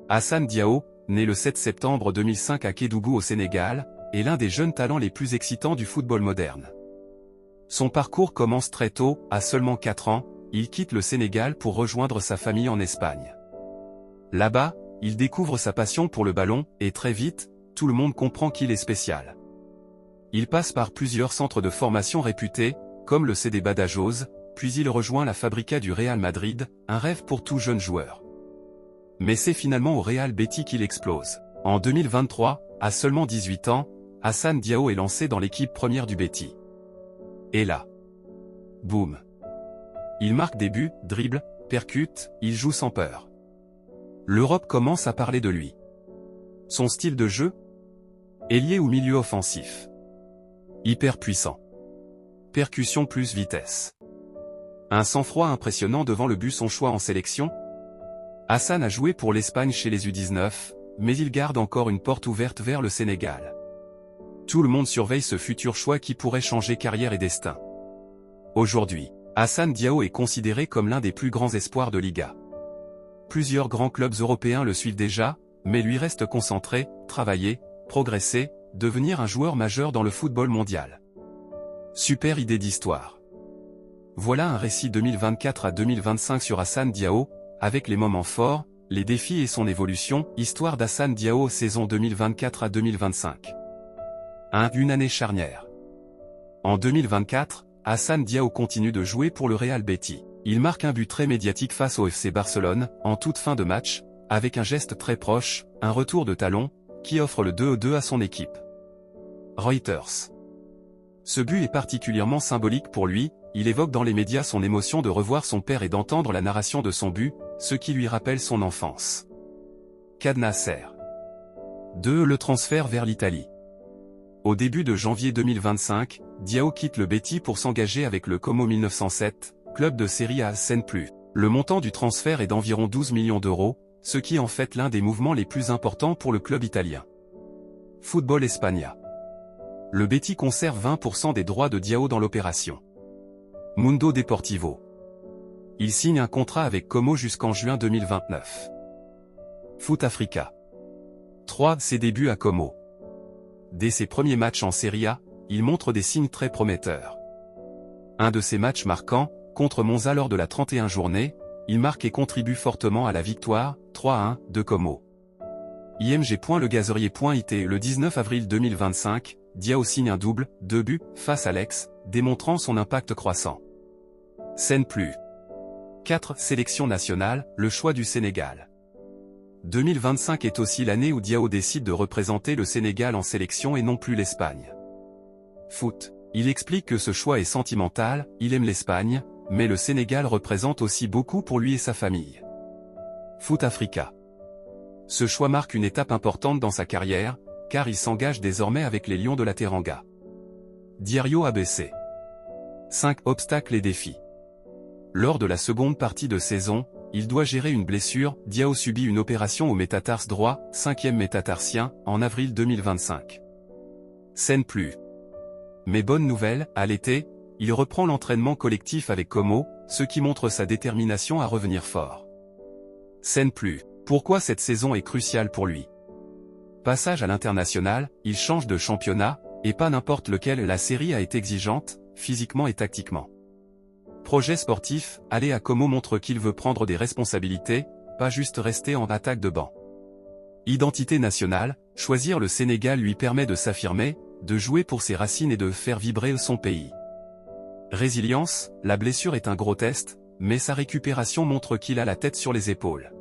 Assane Diao, né le 7 septembre 2005 à Kédougou au Sénégal, est l'un des jeunes talents les plus excitants du football moderne. Son parcours commence très tôt, à seulement 4 ans, il quitte le Sénégal pour rejoindre sa famille en Espagne. Là-bas, il découvre sa passion pour le ballon, et très vite, tout le monde comprend qu'il est spécial. Il passe par plusieurs centres de formation réputés, comme le CD Badajoz, puis il rejoint la Fabrica du Real Madrid, un rêve pour tout jeune joueur. Mais c'est finalement au Real Betis qu'il explose. En 2023, à seulement 18 ans, Assane Diao est lancé dans l'équipe première du Betis. Et là, boum. Il marque des buts, dribble, percute, il joue sans peur. L'Europe commence à parler de lui. Son style de jeu? Ailier ou milieu offensif. Hyper puissant. Percussion plus vitesse. Un sang-froid impressionnant devant le but, son choix en sélection? Assane a joué pour l'Espagne chez les U19, mais il garde encore une porte ouverte vers le Sénégal. Tout le monde surveille ce futur choix qui pourrait changer carrière et destin. Aujourd'hui, Assane Diao est considéré comme l'un des plus grands espoirs de Liga. Plusieurs grands clubs européens le suivent déjà, mais lui reste concentré, travailler, progresser, devenir un joueur majeur dans le football mondial. Super idée d'histoire. Voilà un récit 2024 à 2025 sur Assane Diao, avec les moments forts, les défis et son évolution, histoire d'Assane Diao saison 2024 à 2025. Une année charnière. En 2024, Assane Diao continue de jouer pour le Real Betis. Il marque un but très médiatique face au FC Barcelone, en toute fin de match, avec un geste très proche, un retour de talon, qui offre le 2-2 à son équipe. Reuters. Ce but est particulièrement symbolique pour lui, il évoque dans les médias son émotion de revoir son père et d'entendre la narration de son but, ce qui lui rappelle son enfance. Nasser. 2. Le transfert vers l'Italie. Au début de janvier 2025, Diao quitte le Betis pour s'engager avec le Como 1907, club de Serie A Seine+. Le montant du transfert est d'environ 12 millions d'euros, ce qui en fait l'un des mouvements les plus importants pour le club italien. Football España. Le Betis conserve 20% des droits de Diao dans l'opération. Mundo Deportivo. Il signe un contrat avec Como jusqu'en juin 2029. Foot Africa. 3. Ses débuts à Como. Dès ses premiers matchs en Serie A, il montre des signes très prometteurs. Un de ses matchs marquants, contre Monza lors de la 31e journée, il marque et contribue fortement à la victoire, 3-1, de Como. IMG.legazerier.it. Le 19 avril 2025, Diao signe un double, 2 buts, face à l'Aix, démontrant son impact croissant. Seine+. 4. Sélection nationale, le choix du Sénégal. 2025 est aussi l'année où Diao décide de représenter le Sénégal en sélection et non plus l'Espagne. Foot. Il explique que ce choix est sentimental, il aime l'Espagne, mais le Sénégal représente aussi beaucoup pour lui et sa famille. Foot Africa. Ce choix marque une étape importante dans sa carrière, car il s'engage désormais avec les Lions de la Teranga. Diario ABC. 5. Obstacles et défis. Lors de la seconde partie de saison, il doit gérer une blessure. Diao subit une opération au métatarse droit, 5e métatarsien, en avril 2025. Seine+. Mais bonne nouvelle, à l'été, il reprend l'entraînement collectif avec Como, ce qui montre sa détermination à revenir fort. Seine+. Pourquoi cette saison est cruciale pour lui? Passage à l'international, il change de championnat, et pas n'importe lequel. La série a été exigeante, physiquement et tactiquement. Projet sportif, aller à Como montre qu'il veut prendre des responsabilités, pas juste rester en attaque de banc. Identité nationale, choisir le Sénégal lui permet de s'affirmer, de jouer pour ses racines et de faire vibrer son pays. Résilience, la blessure est un gros test, mais sa récupération montre qu'il a la tête sur les épaules.